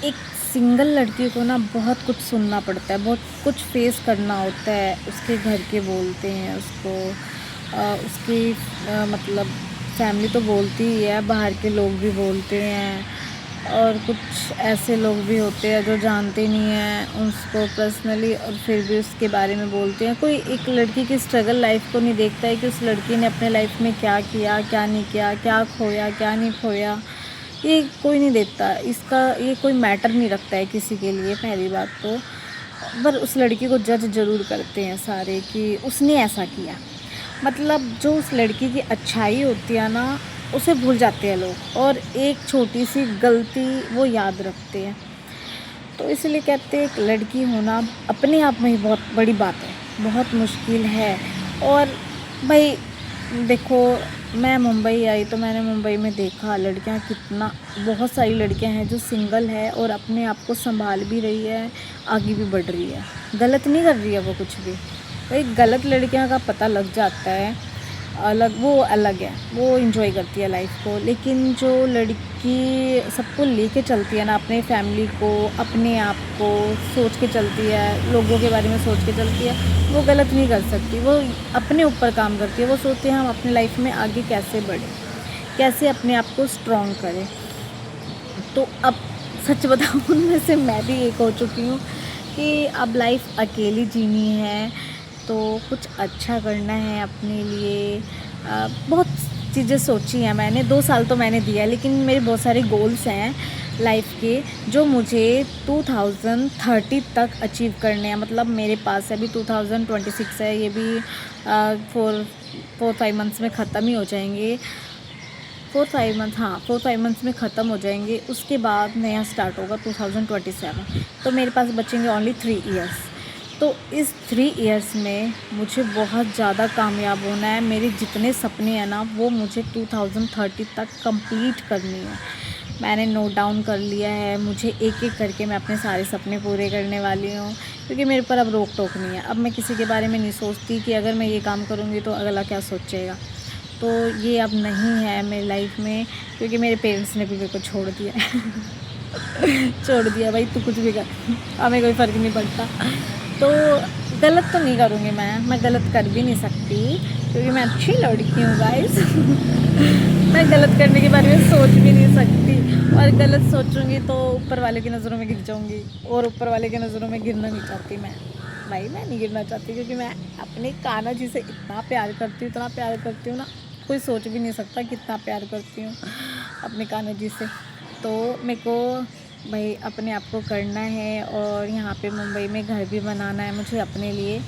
एक सिंगल लड़की को ना बहुत कुछ सुनना पड़ता है, बहुत कुछ फेस करना होता है। उसके घर के बोलते हैं उसको, उसकी मतलब फैमिली तो बोलती ही है, बाहर के लोग भी बोलते हैं, और कुछ ऐसे लोग भी होते हैं जो जानते नहीं हैं उसको पर्सनली और फिर भी उसके बारे में बोलते हैं। कोई एक लड़की की स्ट्रगल लाइफ को नहीं देखता है कि उस लड़की ने अपने लाइफ में क्या किया, क्या नहीं किया, क्या खोया, क्या नहीं खोया। ये कोई नहीं देखता इसका, ये कोई मैटर नहीं रखता है किसी के लिए, पहली बात तो। पर उस लड़की को जज ज़रूर करते हैं सारे कि उसने ऐसा किया। मतलब जो उस लड़की की अच्छाई होती है ना, उसे भूल जाते हैं लोग, और एक छोटी सी गलती वो याद रखते हैं। तो इसलिए कहते हैं एक लड़की होना अपने आप में ही बहुत बड़ी बात है, बहुत मुश्किल है। और भाई देखो, मैं मुंबई आई तो मैंने मुंबई में देखा लड़कियां कितना, बहुत सारी लड़कियां हैं जो सिंगल है और अपने आप को संभाल भी रही है, आगे भी बढ़ रही है, गलत नहीं कर रही है वो कुछ भी। भाई गलत लड़कियां का पता लग जाता है, अलग वो अलग है, वो इंजॉय करती है लाइफ को। लेकिन जो लड़की सबको लेके चलती है ना, अपने फैमिली को, अपने आप को सोच के चलती है, लोगों के बारे में सोच के चलती है, वो गलत नहीं कर सकती। वो अपने ऊपर काम करती है, वो सोचती है हम अपनी लाइफ में आगे कैसे बढ़ें, कैसे अपने आप को स्ट्रॉन्ग करें। तो अब सच बताऊँ उनमें से मैं भी एक हो चुकी हूँ कि अब लाइफ अकेली जीनी है, तो कुछ अच्छा करना है अपने लिए। बहुत चीज़ें सोची हैं मैंने, 2 साल तो मैंने दिया, लेकिन मेरे बहुत सारे गोल्स हैं लाइफ के जो मुझे 2030 तक अचीव करने हैं। मतलब मेरे पास अभी 2026 है, ये भी 4-5 मंथ्स में ख़त्म ही हो जाएंगे। 4-5 मंथ, हाँ 4-5 मंथ्स में ख़त्म हो जाएंगे। उसके बाद नया स्टार्ट होगा 2027। तो मेरे पास बचेंगे ओनली 3 ईयर्स। तो इस 3 ईयर्स में मुझे बहुत ज़्यादा कामयाब होना है। मेरे जितने सपने हैं ना, वो मुझे 2030 तक कंप्लीट करनी है। मैंने नोट डाउन कर लिया है, मुझे एक एक करके मैं अपने सारे सपने पूरे करने वाली हूँ, क्योंकि मेरे पर अब रोक टोक नहीं है। अब मैं किसी के बारे में नहीं सोचती कि अगर मैं ये काम करूँगी तो अगला क्या सोचेगा। तो ये अब नहीं है मेरी लाइफ में, क्योंकि मेरे पेरेंट्स ने भी मेरे को छोड़ दिया छोड़ दिया भाई, तू कुछ भी कर, हमें कोई फ़र्क नहीं पड़ता। तो गलत तो नहीं करूँगी मैं गलत कर भी नहीं सकती, क्योंकि मैं अच्छी लड़की हूँ गाइस मैं गलत करने के बारे में सोच भी नहीं सकती, और गलत सोचूंगी तो ऊपर वाले की नज़रों में गिर जाऊँगी, और ऊपर वाले की नज़रों में गिरना नहीं चाहती मैं। भाई मैं नहीं गिरना चाहती, क्योंकि मैं अपने कान्हा जी से इतना प्यार करती हूँ, इतना प्यार करती हूँ ना, कोई सोच भी नहीं सकता कितना प्यार करती हूँ अपने कान्हा जी से। तो मेरे को भाई अपने आप को करना है, और यहाँ पे मुंबई में घर भी बनाना है मुझे अपने लिए।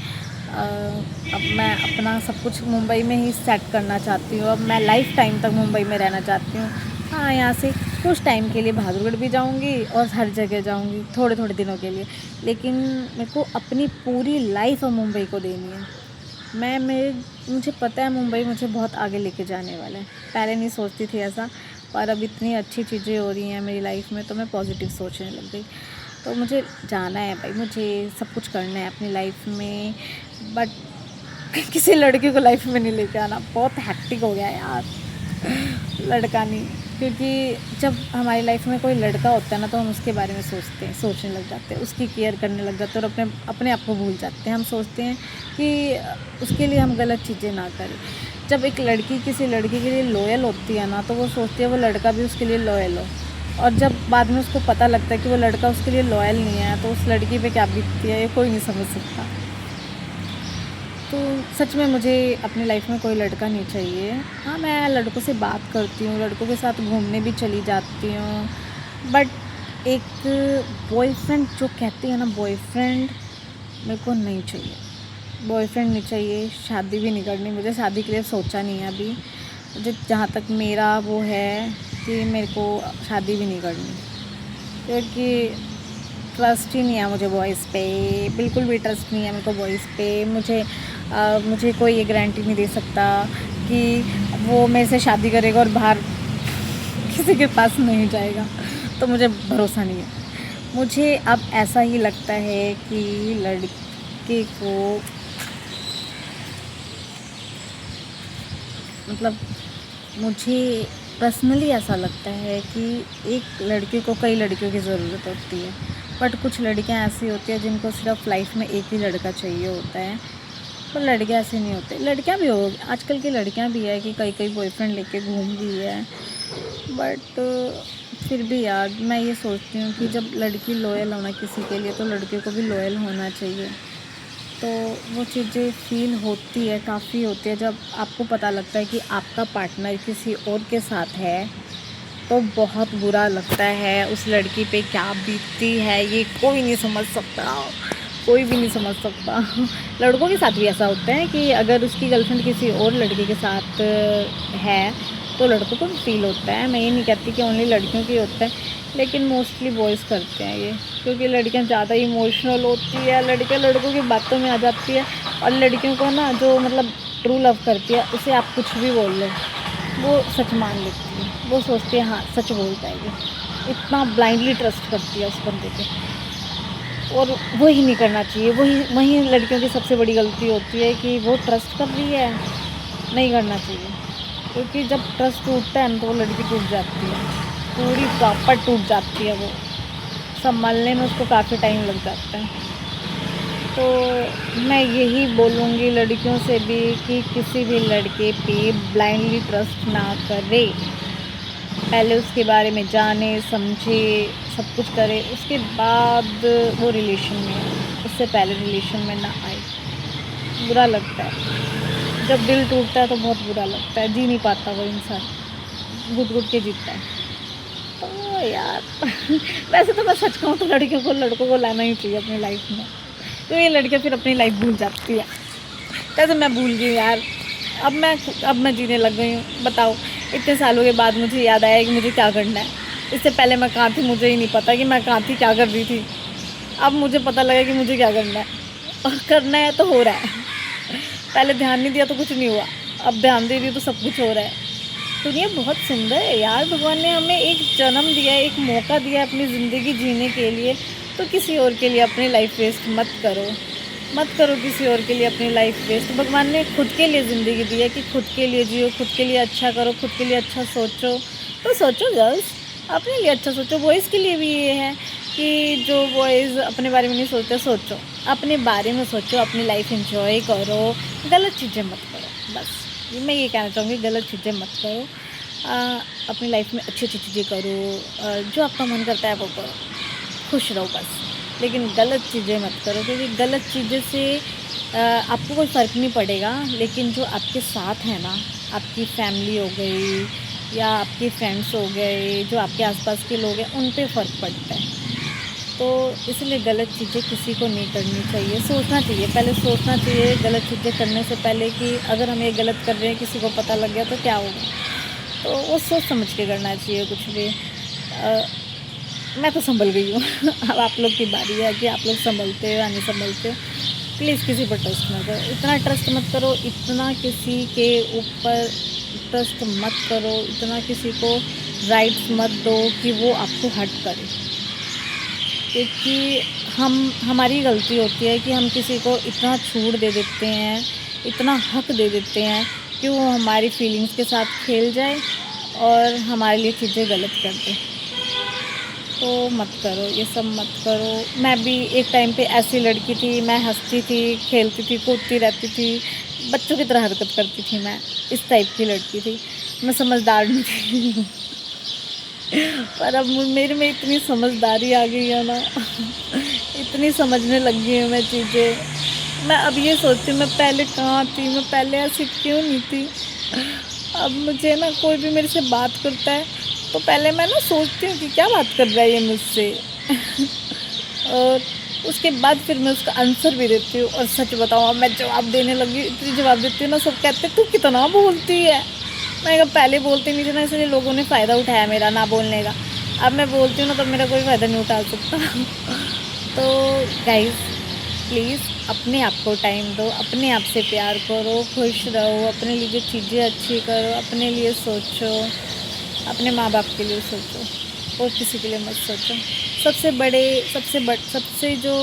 अब मैं अपना सब कुछ मुंबई में ही सेट करना चाहती हूँ। अब मैं लाइफ टाइम तक मुंबई में रहना चाहती हूँ। हाँ, यहाँ से कुछ टाइम के लिए बहादुरगढ़ भी जाऊँगी और हर जगह जाऊँगी थोड़े थोड़े दिनों के लिए, लेकिन मेरे को अपनी पूरी लाइफ अब मुंबई को देनी है। मुझे पता है मुंबई मुझे बहुत आगे लेके जाने वाला है। पहले नहीं सोचती थी ऐसा, पर अब इतनी अच्छी चीज़ें हो रही हैं मेरी लाइफ में, तो मैं पॉजिटिव सोचने लग गई। तो मुझे जाना है भाई, मुझे सब कुछ करना है अपनी लाइफ में, बट किसी लड़की को लाइफ में नहीं लेके आना। बहुत हैक्टिक हो गया है यार, लड़का नहीं। क्योंकि जब हमारी लाइफ में कोई लड़का होता है ना, तो हम उसके बारे में सोचने लग जाते हैं, उसकी केयर करने लग जाते हैं, और अपने आप को भूल जाते हैं। हम सोचते हैं कि उसके लिए हम गलत चीज़ें ना करें। जब एक लड़की किसी लड़की के लिए लॉयल होती है ना, तो वो सोचती है वो लड़का भी उसके लिए लॉयल हो। और जब बाद में उसको पता लगता है कि वो लड़का उसके लिए लॉयल नहीं है, तो उस लड़की पे क्या बीतती है ये कोई नहीं समझ सकता। तो सच में मुझे अपनी लाइफ में कोई लड़का नहीं चाहिए। हाँ, मैं लड़कों से बात करती हूँ, लड़कों के साथ घूमने भी चली जाती हूँ, बट एक बॉयफ्रेंड जो कहती है ना, बॉयफ्रेंड मेरे को नहीं चाहिए। बॉयफ्रेंड नहीं चाहिए, शादी भी नहीं करनी मुझे, शादी के लिए सोचा नहीं है अभी। मुझे जहाँ तक मेरा वो है कि मेरे को शादी भी नहीं करनी, क्योंकि ट्रस्ट ही नहीं है मुझे बॉयज़ पे, बिल्कुल भी ट्रस्ट नहीं है मेरे को बॉयज़ पे। मुझे कोई ये गारंटी नहीं दे सकता कि वो मेरे से शादी करेगा और बाहर किसी के पास नहीं जाएगा, तो मुझे भरोसा नहीं है। मुझे अब ऐसा ही लगता है कि लड़के को मतलब मुझे पर्सनली ऐसा लगता है कि एक लड़के को कई लड़कियों की ज़रूरत होती है, बट कुछ लड़कियां ऐसी होती हैं जिनको सिर्फ लाइफ में एक ही लड़का चाहिए होता है। पर लड़के ऐसे नहीं होते। लड़कियां भी हो, आजकल की लड़कियां भी है कि कई कई बॉयफ्रेंड लेके घूम रही है, बट फिर भी यार मैं ये सोचती हूँ कि जब लड़की लॉयल होना किसी के लिए, तो लड़के को भी लॉयल होना चाहिए। तो वो चीज़ें फ़ील होती है, काफ़ी होती है, जब आपको पता लगता है कि आपका पार्टनर किसी और के साथ है, तो बहुत बुरा लगता है। उस लड़की पे क्या बीतती है ये कोई नहीं समझ सकता, कोई भी नहीं समझ सकता। लड़कों के साथ भी ऐसा होता है कि अगर उसकी गर्लफ्रेंड किसी और लड़के के साथ है, तो लड़कों को भी फील होता है। मैं ये नहीं कहती कि ओनली लड़कियों की होता है, लेकिन मोस्टली बॉयज़ करते हैं ये, क्योंकि लड़कियां ज़्यादा इमोशनल होती है, लड़कियां लड़कों की बातों में आ जाती है। और लड़कियों को ना, जो मतलब ट्रू लव करती है, उसे आप कुछ भी बोल लो, वो सच मान लेती है। वो सोचती है हाँ सच बोल पाएगी, इतना ब्लाइंडली ट्रस्ट करती है उस बंदे पे। और वही नहीं करना चाहिए। वही लड़कियों की सबसे बड़ी गलती होती है कि वो ट्रस्ट कर रही है, नहीं करना चाहिए। क्योंकि जब ट्रस्ट टूटता है ना, तो वो लड़की टूट जाती है, पूरी प्रॉपर टूट जाती है। वो संभालने में उसको काफ़ी टाइम लग जाता है। तो मैं यही बोलूँगी लड़कियों से भी कि किसी भी लड़के पे ब्लाइंडली ट्रस्ट ना करे। पहले उसके बारे में जाने समझे, सब कुछ करे, उसके बाद वो रिलेशन में आए, उससे पहले रिलेशन में ना आए। बुरा लगता है जब दिल टूटता है, तो बहुत बुरा लगता है। जी नहीं पाता वो इंसान, घुट घुट के जीता है। तो यार वैसे तो मैं सच कहूँ तो लड़कियों को लड़कों को लाना ही चाहिए अपनी लाइफ में, तो ये लड़कियाँ फिर अपनी लाइफ भूल जाती है। कैसे मैं भूल गई यार, अब मैं जीने लग गई हूँ। बताओ, इतने सालों के बाद मुझे याद आया कि मुझे क्या करना है। इससे पहले मैं कहाँ थी मुझे ही नहीं पता कि मैं कहाँ थी, क्या कर रही थी। अब मुझे पता लगा कि मुझे क्या करना है, और करना है तो हो रहा है। पहले ध्यान नहीं दिया तो कुछ नहीं हुआ, अब ध्यान दे रही तो सब कुछ हो रहा है। दुनिया बहुत सुंदर है यार, भगवान ने हमें एक जन्म दिया है, एक मौका दिया है अपनी ज़िंदगी जीने के लिए। तो किसी और के लिए अपनी लाइफ वेस्ट मत करो किसी और के लिए अपनी लाइफ वेस्ट। भगवान ने खुद के लिए ज़िंदगी दी है कि खुद के लिए जियो, खुद के लिए अच्छा करो, खुद के लिए अच्छा सोचो। तो सोचो गर्ल्स, अपने लिए अच्छा सोचो। बॉयज़ के लिए भी ये है कि जो बॉयज़ अपने बारे में नहीं सोचते, सोचो अपने बारे में, सोचो अपनी लाइफ एंजॉय करो, गलत चीज़ें मत करो। बस मैं ये कहना चाहूँगी, गलत चीज़ें मत करो। अपनी लाइफ में अच्छी अच्छी चीज़ें करो, जो आपका मन करता है वो करो, खुश रहो बस। लेकिन गलत चीज़ें मत करो, क्योंकि गलत चीज़ें से आपको कोई फ़र्क नहीं पड़ेगा, लेकिन जो आपके साथ है ना, आपकी फैमिली हो गई या आपके फ्रेंड्स हो गए, जो आपके आसपास के लोग हैं, उन पे फ़र्क पड़ता है। तो इसलिए गलत चीज़ें किसी को नहीं करनी चाहिए। सोचना चाहिए, पहले सोचना चाहिए गलत चीज़ें करने से पहले कि अगर हम ये गलत कर रहे हैं, किसी को पता लग गया तो क्या होगा। तो वो सोच समझ के करना चाहिए कुछ भी। मैं तो संभल गई हूँ अब आप लोग की बारी है कि आप लोग संभलते हो या नहीं संभलते। प्लीज़ किसी पर ट्रस्ट मत करो, इतना ट्रस्ट मत करो, इतना किसी के ऊपर ट्रस्ट मत करो, इतना किसी को राइट्स मत दो कि वो आपको हर्ट करे। क्योंकि हमारी गलती होती है कि हम किसी को इतना छूट दे देते हैं, इतना हक दे देते हैं कि वो हमारी फीलिंग्स के साथ खेल जाए और हमारे लिए चीज़ें गलत कर दे। तो मत करो, ये सब मत करो। मैं भी एक टाइम पे ऐसी लड़की थी, मैं हंसती थी, खेलती थी, कूदती रहती थी, बच्चों की तरह हरकत करती थी। मैं इस टाइप की लड़की थी, मैं समझदार नहीं थी पर अब मेरे में इतनी समझदारी आ गई है ना इतनी समझने लग गई हूँ मैं चीज़ें। मैं अब ये सोचती हूँ, मैं पहले कहाँ थी, मैं पहले ऐसी क्यों नहीं थी। अब मुझे ना कोई भी मेरे से बात करता है तो पहले मैं ना सोचती हूँ कि क्या बात कर रहा है ये मुझसे और उसके बाद फिर मैं उसका आंसर भी देती हूँ। और सच बताऊँ, अब मैं जवाब देने लगी, इतनी जवाब देती हूँ ना, सब कहते हैं तू कितना बोलती है। मैं कहा पहले बोलती नहीं थी ना, इसलिए लोगों ने फ़ायदा उठाया मेरा ना बोलने का। अब मैं बोलती हूँ ना, तो मेरा कोई फ़ायदा नहीं उठा सकता तो गाइस प्लीज़ अपने आप को टाइम दो, अपने आप से प्यार करो, खुश रहो, अपने लिए चीज़ें अच्छी करो, अपने लिए सोचो, अपने माँ बाप के लिए सोचो और किसी के लिए मत सोचो। सबसे जो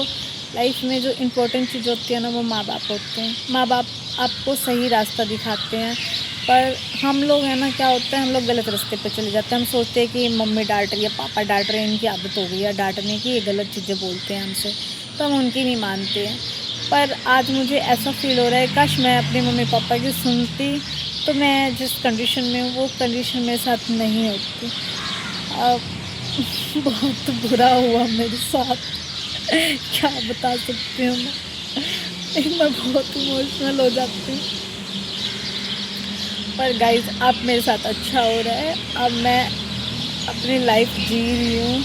लाइफ में जो इम्पोर्टेंट चीज़ होती है ना, वो माँ बाप होते हैं। माँ बाप आपको सही रास्ता दिखाते हैं, पर हम लोग है ना, क्या होता है, हम लोग गलत रास्ते पे चले जाते हैं। हम सोचते हैं कि मम्मी डांट रही है, पापा डांट रहे हैं, इनकी आदत हो गई है डांटने की, ये गलत चीज़ें बोलते हैं हमसे, तो हम उनकी नहीं मानते हैं। पर आज मुझे ऐसा फ़ील हो रहा है, काश मैं अपने मम्मी पापा की सुनती, तो मैं जिस कंडीशन में हूँ वो कंडीशन मेरे साथ नहीं होती। अब बहुत बुरा हुआ मेरे साथ, क्या बता सकती हूँ मैं बहुत इमोशनल हो जाती हूँ। पर गाइज़ अब मेरे साथ अच्छा हो रहा है, अब मैं अपनी लाइफ जी रही हूँ।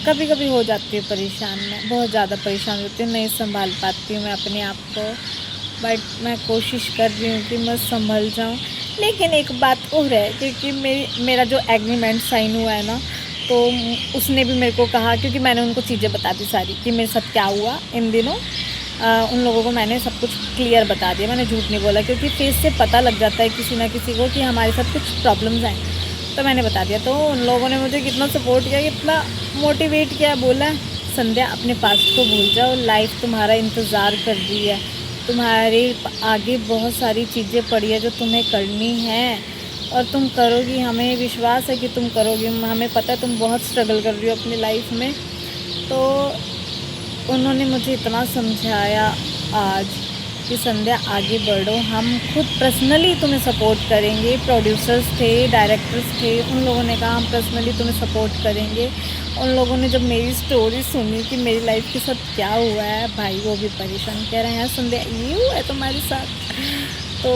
कभी कभी हो जाती है परेशान, मैं बहुत ज़्यादा परेशान होती हूँ, नहीं संभाल पाती हूँ मैं अपने आप को, बट मैं कोशिश कर रही हूँ कि मैं संभल जाऊँ। लेकिन एक बात और है, क्योंकि मेरा जो एग्रीमेंट साइन हुआ है ना, तो उसने भी मेरे को कहा, क्योंकि मैंने उनको चीज़ें बता दी सारी कि मेरे साथ क्या हुआ इन दिनों। उन लोगों को मैंने सब कुछ क्लियर बता दिया, मैंने झूठ नहीं बोला, क्योंकि फेस से पता लग जाता है किसी ना किसी को कि हमारे साथ कुछ प्रॉब्लम्स हैं, तो मैंने बता दिया। तो उन लोगों ने मुझे कितना सपोर्ट किया, कितना मोटिवेट किया, बोला संध्या अपने पास्ट को भूल जाओ, लाइफ तुम्हारा इंतज़ार कर रही है, तुम्हारे आगे बहुत सारी चीज़ें पड़ी है जो तुम्हें करनी है और तुम करोगी, हमें विश्वास है कि तुम करोगी, हमें पता है तुम बहुत स्ट्रगल कर रही हो अपनी लाइफ में। तो उन्होंने मुझे इतना समझाया आज कि संध्या आगे बढ़ो, हम खुद पर्सनली तुम्हें सपोर्ट करेंगे। प्रोड्यूसर्स थे, डायरेक्टर्स थे, उन लोगों ने कहा हम पर्सनली तुम्हें सपोर्ट करेंगे। उन लोगों ने जब मेरी स्टोरी सुनी कि मेरी लाइफ के साथ क्या हुआ है, भाई वो भी परेशान, कह रहे हैं संध्या ये हुआ है तुम्हारे साथ। तो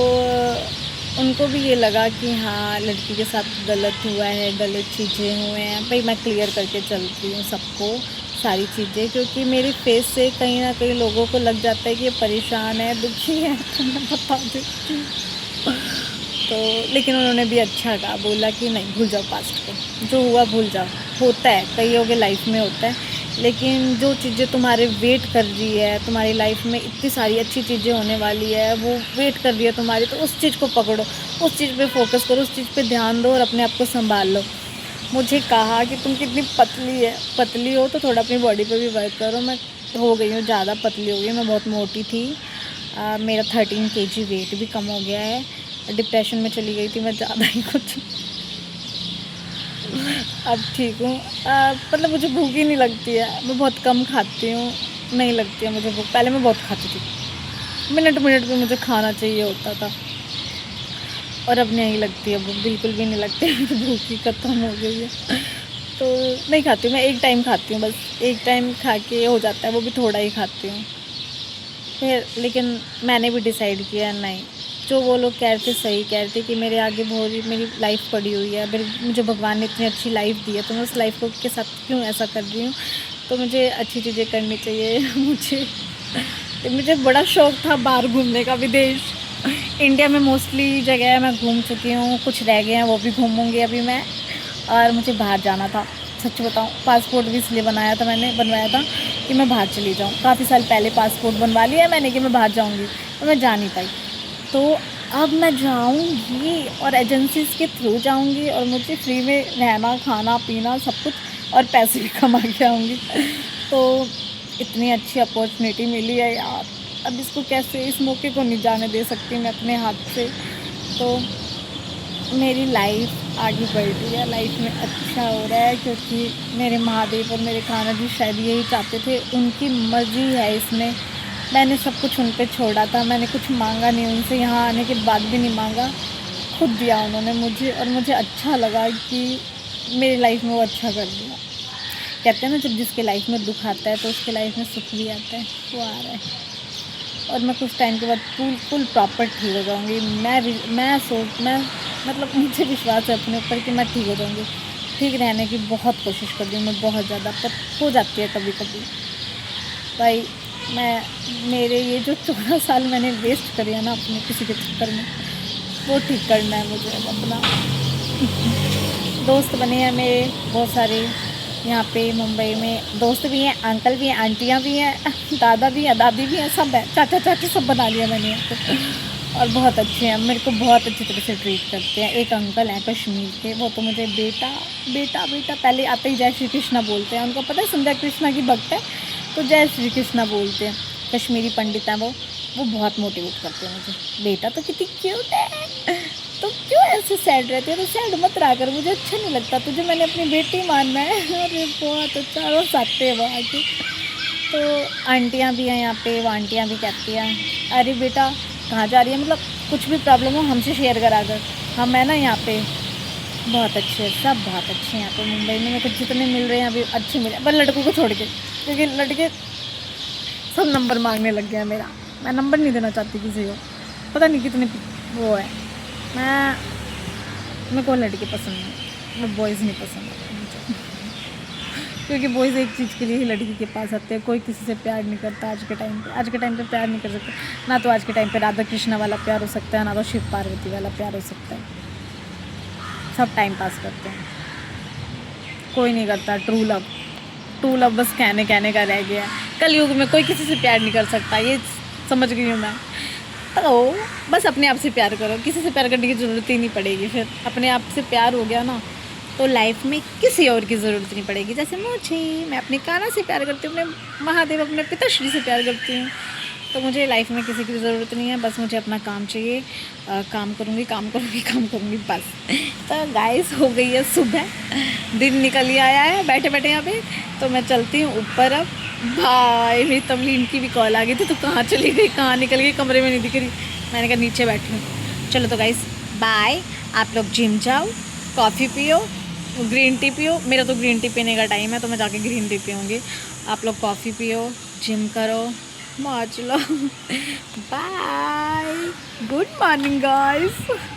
उनको भी ये लगा कि हाँ लड़की के साथ गलत हुआ है, गलत चीज़ें हुए हैं। भाई मैं क्लियर करके चलती हूँ सबको सारी चीज़ें, क्योंकि मेरे फेस से कहीं ना कहीं लोगों को लग जाता है कि ये परेशान है, दुखी है, तो मैं बता देती हूँ। तो लेकिन उन्होंने भी अच्छा कहा, बोला कि नहीं भूल जाओ पास्ट को, जो हुआ भूल जाओ, होता है कईयों के लाइफ में होता है, लेकिन जो चीज़ें तुम्हारे वेट कर रही है, तुम्हारी लाइफ में इतनी सारी अच्छी चीज़ें होने वाली है, वो वेट कर रही है तुम्हारी, तो उस चीज़ को पकड़ो, उस चीज़ पे फोकस करो, उस चीज़ पे ध्यान दो और अपने आप को संभाल लो। मुझे कहा कि तुम कितनी पतली हो तो थोड़ा अपनी बॉडी पे भी वर्क करो। मैं हो गई हूँ ज़्यादा पतली हो गई, मैं बहुत मोटी थी। मेरा 13 kg वेट भी कम हो गया है। डिप्रेशन में चली गई थी मैं ज़्यादा ही कुछ। अब ठीक हूँ। मतलब मुझे भूख ही नहीं लगती है, मैं बहुत कम खाती हूँ, नहीं लगती है मुझे भूख। पहले मैं बहुत खाती थी, मिनट मिनट पे मुझे खाना चाहिए होता था, और अब नहीं लगती है भूख, बिल्कुल भी नहीं लगती है, मेरी भूख ही ख़त्म हो गई है। तो नहीं खाती हूँ मैं, एक टाइम खाती हूँ बस, एक टाइम खा के हो जाता है, वो भी थोड़ा ही खाती हूँ फिर। लेकिन मैंने भी डिसाइड किया नहीं, जो वो लोग कह रहे थे सही कह रहे थे कि मेरे आगे बहुत मेरी लाइफ पड़ी हुई है, मुझे भगवान ने इतनी अच्छी लाइफ दी है, तो मैं उस लाइफ को के साथ क्यों ऐसा कर रही हूँ, तो मुझे अच्छी चीज़ें करनी चाहिए। मुझे बड़ा शौक़ था बाहर घूमने का, विदेश, इंडिया में मोस्टली जगह मैं घूम चुकी हूँ, कुछ रह गए हैं वो भी घूमूंगी अभी मैं। और मुझे बाहर जाना था, सच बताऊँ, पासपोर्ट भी इसलिए बनवाया था कि मैं बाहर चली जाऊँ। काफ़ी साल पहले पासपोर्ट बनवा लिया मैंने कि मैं बाहर जाऊँगी, तो मैं जा नहीं पाई। तो अब मैं जाऊँगी और एजेंसीज़ के थ्रू जाऊँगी, और मुझे फ्री में रहना, खाना पीना सब कुछ, और पैसे भी कमा के आऊँगी। तो इतनी अच्छी अपॉर्चुनिटी मिली है यार, अब इसको कैसे, इस मौके को नहीं जाने दे सकती मैं अपने हाथ से। तो मेरी लाइफ आगे बढ़ रही है, लाइफ में अच्छा हो रहा है, क्योंकि मेरे महादेव और मेरे खाना जी शायद यही चाहते थे, उनकी मर्ज़ी है इसमें। मैंने सब कुछ उन पे छोड़ा था, मैंने कुछ मांगा नहीं उनसे, यहाँ आने के बाद भी नहीं मांगा, खुद दिया उन्होंने मुझे, और मुझे अच्छा लगा कि मेरी लाइफ में वो अच्छा कर दिया। कहते हैं ना जब जिसके लाइफ में दुख आता है तो उसके लाइफ में सुख भी आता है, वो आ रहा है। और मैं कुछ टाइम के बाद फुल प्रॉपर ठीक हो जाऊँगी। मैं मतलब मुझे विश्वास है अपने ऊपर कि मैं ठीक हो जाऊँगी। ठीक रहने की बहुत कोशिश कर रही हूँ मैं, बहुत ज़्यादा, पर हो जाती है कभी कभी। भाई मेरे ये जो 14 साल मैंने वेस्ट करे हैं ना अपने किसी के चक्कर में, वो ठीक करना है मुझे अपना। दोस्त बने हैं मेरे बहुत सारे यहाँ पे मुंबई में, दोस्त भी हैं, अंकल भी हैं, आंटियाँ भी हैं, दादा भी हैं, दादी भी हैं, सब हैं, चाचा चाची सब बना लिया मैंने यहाँ पे, और बहुत अच्छे हैं, मेरे को बहुत अच्छी तरह से ट्रीट करते हैं। एक अंकल हैं कश्मीर के, वो तो मुझे बेटा बेटा बेटा पहले आते ही जय श्री कृष्णा बोलते हैं, उनको पता है संध्या कृष्णा की भक्त है, तो जय श्री कृष्णा बोलते हैं। कश्मीरी पंडित हैं वो, वो बहुत मोटिवेट करते हैं मुझे, बेटा तो कितनी क्यूट है, तो क्यों ऐसे सैड रहती है, तो सैड मत रहा कर, मुझे अच्छा नहीं लगता, तुझे मैंने अपनी बेटी मानना है। अरे बहुत अच्छा, रोज आते हैं वो आके। तो आंटियाँ भी हैं यहाँ पे, वो आंटियाँ भी कहती हैं अरे बेटा कहाँ जा रही है, मतलब कुछ भी प्रॉब्लम हो हमसे शेयर करा कर, हम है ना यहाँ पे बहुत अच्छे, सब बहुत अच्छे हैं यहाँ पे मुंबई में। मेरे को जितने मिल रहे हैं अभी अच्छे मिले, पर लड़कों को छोड़ के, क्योंकि लड़के सब नंबर मांगने लग गया मेरा। मैं नंबर नहीं देना चाहती किसी को, पता नहीं कितने वो है। मेरे को लड़के पसंद नहीं, मैं बॉयज़ नहीं पसंद मुझे। क्योंकि बॉयज़ एक चीज़ के लिए ही लड़की के पास आते हैं, कोई किसी से प्यार नहीं करता आज के टाइम पे। आज के टाइम पे प्यार नहीं कर सकते ना, तो आज के टाइम पे राधा कृष्णा वाला प्यार हो सकता है, ना तो शिव पार्वती वाला प्यार हो सकता है। सब टाइम पास करते हैं, कोई नहीं करता ट्रू लव बस कहने का रह गया है। कलयुग में कोई किसी से प्यार नहीं कर सकता, ये समझ गई हूँ मैं। तो बस अपने आप से प्यार करो, किसी से प्यार करने की ज़रूरत ही नहीं पड़ेगी। फिर अपने आप से प्यार हो गया ना, तो लाइफ में किसी और की ज़रूरत नहीं पड़ेगी। जैसे मैं अपने कान्हा से प्यार करती हूँ, अपने महादेव, अपने पिताश्री से प्यार करती हूँ, तो मुझे लाइफ में किसी की ज़रूरत नहीं है। बस मुझे अपना काम चाहिए, काम करूँगी बस। तो गाइस हो गई है सुबह, दिन निकल ही आया है बैठे बैठे यहाँ पे। तो मैं चलती हूँ ऊपर अब। भाई मेरी तमलीन की भी कॉल आ गई थी, तो कहाँ चली गई, कहाँ निकल गई, कमरे में नहीं दिख रही। मैंने कहा नीचे बैठी हूँ। चलो तो गाइस बाय, आप लोग जिम जाओ, कॉफ़ी पियो, ग्रीन टी पियो। मेरा तो ग्रीन टी पीने का टाइम है, तो मैं जाके ग्रीन टी पीऊँगी। आप लोग कॉफ़ी पियो, जिम करो, मौज लो। Bye, good morning guys.